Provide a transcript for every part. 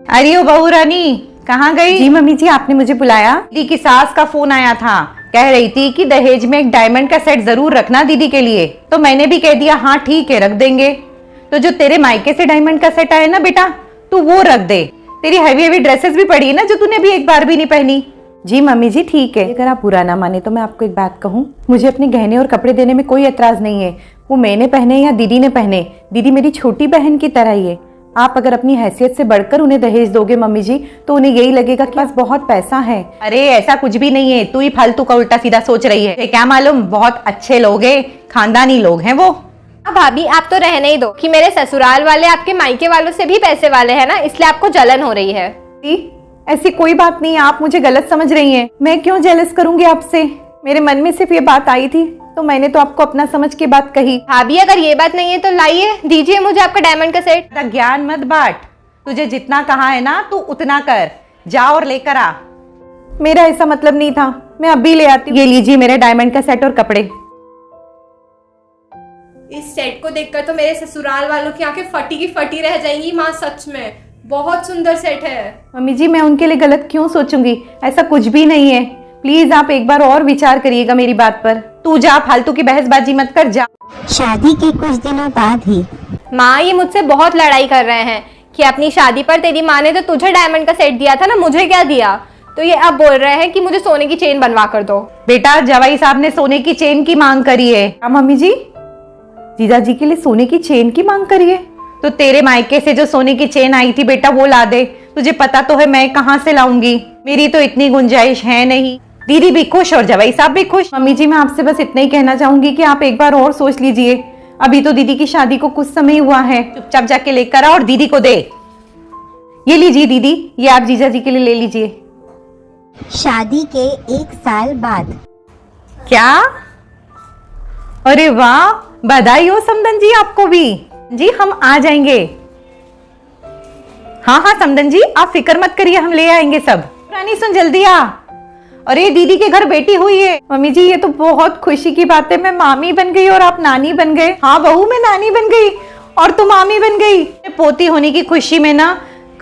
अरे ओ बहू रानी, कहाँ गई? जी मम्मी जी, आपने मुझे बुलाया? दीदी की सास का फोन आया था, कह रही थी कि दहेज में एक डायमंड का सेट जरूर रखना दीदी के लिए। तो मैंने भी कह दिया हाँ ठीक है, रख देंगे। तो जो तेरे मायके से डायमंड का सेट आया ना बेटा, तू वो रख दे। तेरी हैवी हैवी ड्रेसेस भी पड़ी है ना, जो तूने भी एक बार भी नहीं पहनी। जी मम्मी जी ठीक है। अगर आप बुरा ना माने तो मैं आपको एक बात कहूँ, मुझे अपने गहने और कपड़े देने में कोई एतराज नहीं है। वो मैंने पहने या दीदी ने पहने, दीदी मेरी छोटी बहन की तरह ही है। आप अगर अपनी हैसियत से बढ़कर उन्हें दहेज दोगे मम्मी जी, तो उन्हें यही लगेगा कि पास बहुत पैसा है। अरे ऐसा कुछ भी नहीं है, तू ही फालतू का उल्टा सीधा सोच रही है। क्या मालूम, बहुत अच्छे लोग हैं, खानदानी लोग हैं वो। भाभी आप तो रहने ही दो कि मेरे ससुराल वाले आपके मायके वालों से भी पैसे वाले हैं ना, इसलिए आपको जलन हो रही है। ऐसी कोई बात नहीं है, आप मुझे गलत समझ रही हैं। मैं क्यों जेलस करूंगी आपसे? मेरे मन में सिर्फ ये बात आई थी, तो मैंने तो आपको अपना समझ के बात कही। भाभी अगर ये बात नहीं है तो लाइए, दीजिए मुझे आपका डायमंड का सेट। ज्ञान मत बांट, तुझे जितना कहा है ना तू उतना कर, जा और लेकर आ। मेरा ऐसा मतलब नहीं था, मैं अभी ले आती हूँ। ये लीजिए मेरा डायमंड का सेट और कपड़े। इस सेट को देखकर तो मेरे ससुराल वालों की आंखें फटी की फटी रह जाएंगी। माँ सच में बहुत सुंदर सेट है। मम्मी जी मैं उनके लिए गलत क्यों सोचूंगी, ऐसा कुछ भी नहीं है। प्लीज आप एक बार और विचार करिएगा मेरी बात पर। तू जा, फालतू की बहसबाजी मत कर, जा। शादी के कुछ दिनों बाद ही माँ ये मुझसे बहुत लड़ाई कर रहे हैं कि अपनी शादी पर तेरी माँ ने तो तुझे डायमंड का सेट दिया था ना, मुझे क्या दिया। तो ये अब बोल रहे हैं कि मुझे सोने की चेन बनवा कर दो। बेटा जवाई साहब ने सोने की चेन की मांग करी है। हाँ मम्मी जी, जीजा जी के लिए सोने की चेन की मांग करिए। तो तेरे मायके से जो सोने की चेन आई थी बेटा, वो ला दे। तुझे पता तो है मैं कहाँ से लाऊंगी, मेरी तो इतनी गुंजाइश है नहीं। दीदी भी खुश और जवाई साहब भी खुश। मम्मी जी मैं आपसे बस इतना ही कहना चाहूंगी कि आप एक बार और सोच लीजिए। अभी तो दीदी की शादी को कुछ समय हुआ है। चुपचाप जाके लेकर आ और दीदी को दे। ये लीजिए दीदी, ये आप जीजा जी के लिए ले लीजिए। शादी के 1 साल बाद क्या? अरे वाह, बधाई हो समदन जी आपको भी। जी हम आ जाएंगे। हाँ हाँ समदन जी आप फिक्र मत करिए, हम ले आएंगे सब। रानी सुन जल्दी आ। अरे दीदी के घर बेटी हुई है। मम्मी जी ये तो बहुत खुशी की बात है, मैं मामी बन गई और आप नानी बन गए। हाँ बहू मैं नानी बन गई और तू मामी बन गई। पोती होने की खुशी में ना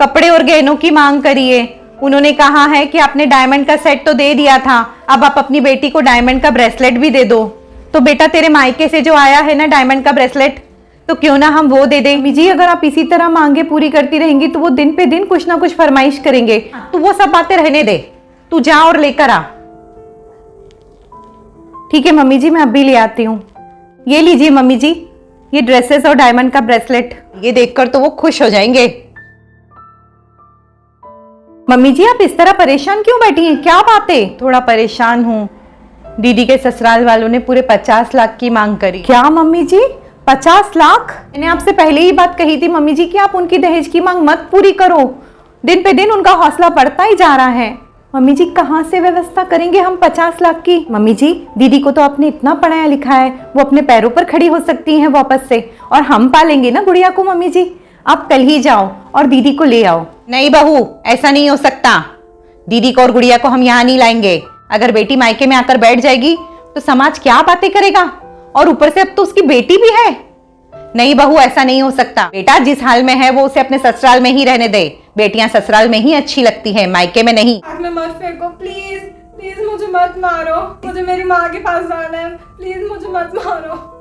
कपड़े और गहनों की मांग करी है। उन्होंने कहा है कि आपने डायमंड का सेट तो दे दिया था, अब आप अपनी बेटी को डायमंड का ब्रेसलेट भी दे दो। तो बेटा तेरे मायके से जो आया है ना डायमंड का ब्रेसलेट, तो क्यों ना हम वो दे दें। मम्मी जी अगर आप इसी तरह मांगे पूरी करती रहेंगी तो वो दिन पे दिन कुछ ना कुछ फरमाइश करेंगे। तू वो सब बातें रहने दे, तू जा और लेकर आ। ठीक है मम्मी जी मैं अभी ले आती हूँ। ये लीजिए मम्मी जी, ये ड्रेसेस और डायमंड का ब्रेसलेट। ये देखकर तो वो खुश हो जाएंगे। मम्मी जी आप इस तरह परेशान क्यों बैठी हैं, क्या बात है? थोड़ा परेशान हूँ, दीदी के ससुराल वालों ने पूरे 50 लाख की मांग करी। क्या मम्मी जी 50 लाख? मैंने आपसे पहले ही बात कही थी मम्मी जी कि आप उनकी दहेज की मांग मत पूरी करो। दिन पे दिन उनका हौसला बढ़ता ही जा रहा है। मम्मी जी कहाँ से व्यवस्था करेंगे हम 50 लाख की? मम्मी जी दीदी को तो आपने इतना पढ़ाया लिखा है, वो अपने पैरों पर खड़ी हो सकती हैं वापस से, और हम पालेंगे ना गुड़िया को। मम्मी जी आप कल ही जाओ और दीदी को ले आओ। नहीं बहू ऐसा नहीं हो सकता, दीदी को और गुड़िया को हम यहाँ नहीं लाएंगे। अगर बेटी मायके में आकर बैठ जाएगी तो समाज क्या बातें करेगा, और ऊपर से अब तो उसकी बेटी भी है। नहीं बहू ऐसा नहीं हो सकता। बेटा जिस हाल में है वो उसे अपने ससुराल में ही रहने दे। बेटियां ससुराल में ही अच्छी लगती है, मायके में नहीं। आग में मत फेंको प्लीज, प्लीज मुझे मत मारो, मुझे मेरी माँ के पास जाना है, प्लीज मुझे मत मारो।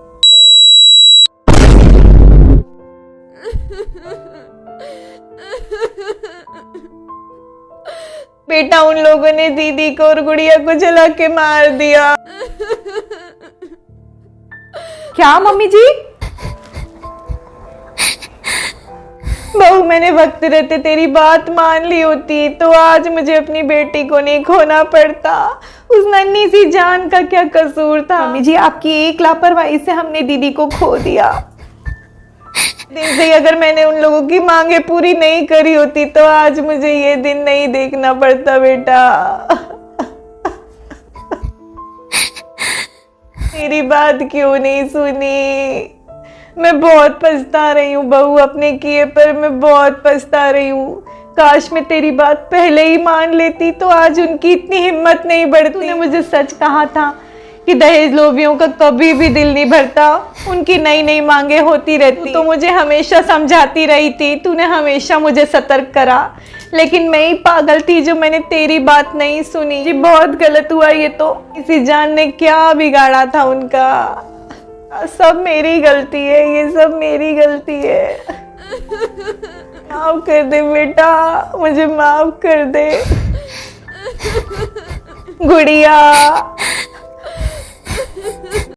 बेटा उन लोगों ने दीदी को और गुड़िया को जला के मार दिया। क्या मम्मी जी? बहू मैंने वक्त रहते तेरी बात मान ली होती तो आज मुझे अपनी बेटी को नहीं खोना पड़ता। उस नन्ही सी जान का क्या कसूर था? मम्मी जी आपकी एक लापरवाही से हमने दीदी को खो दिया। दिन से अगर मैंने उन लोगों की मांगे पूरी नहीं करी होती तो आज मुझे ये दिन नहीं देखना पड़ता। बेटा मेरी बात क्यों नहीं सुनी? मैं बहुत पछता रही हूँ बहू, अपने किए पर मैं बहुत पछता रही हूँ। काश मैं तेरी बात पहले ही मान लेती तो आज उनकी इतनी हिम्मत नहीं बढ़ती। तूने मुझे सच कहा था कि दहेज लोभियों का कभी भी दिल नहीं भरता, उनकी नई नई मांगे होती रहती। तो मुझे हमेशा समझाती रही थी, तूने हमेशा मुझे सतर्क करा, लेकिन मैं ही पागल थी जो मैंने तेरी बात नहीं सुनी। जी बहुत गलत हुआ ये तो। इसी जान ने क्या बिगाड़ा था उनका। सब मेरी गलती है, ये सब मेरी गलती है। माफ कर दे बेटा, मुझे माफ कर दे गुड़िया।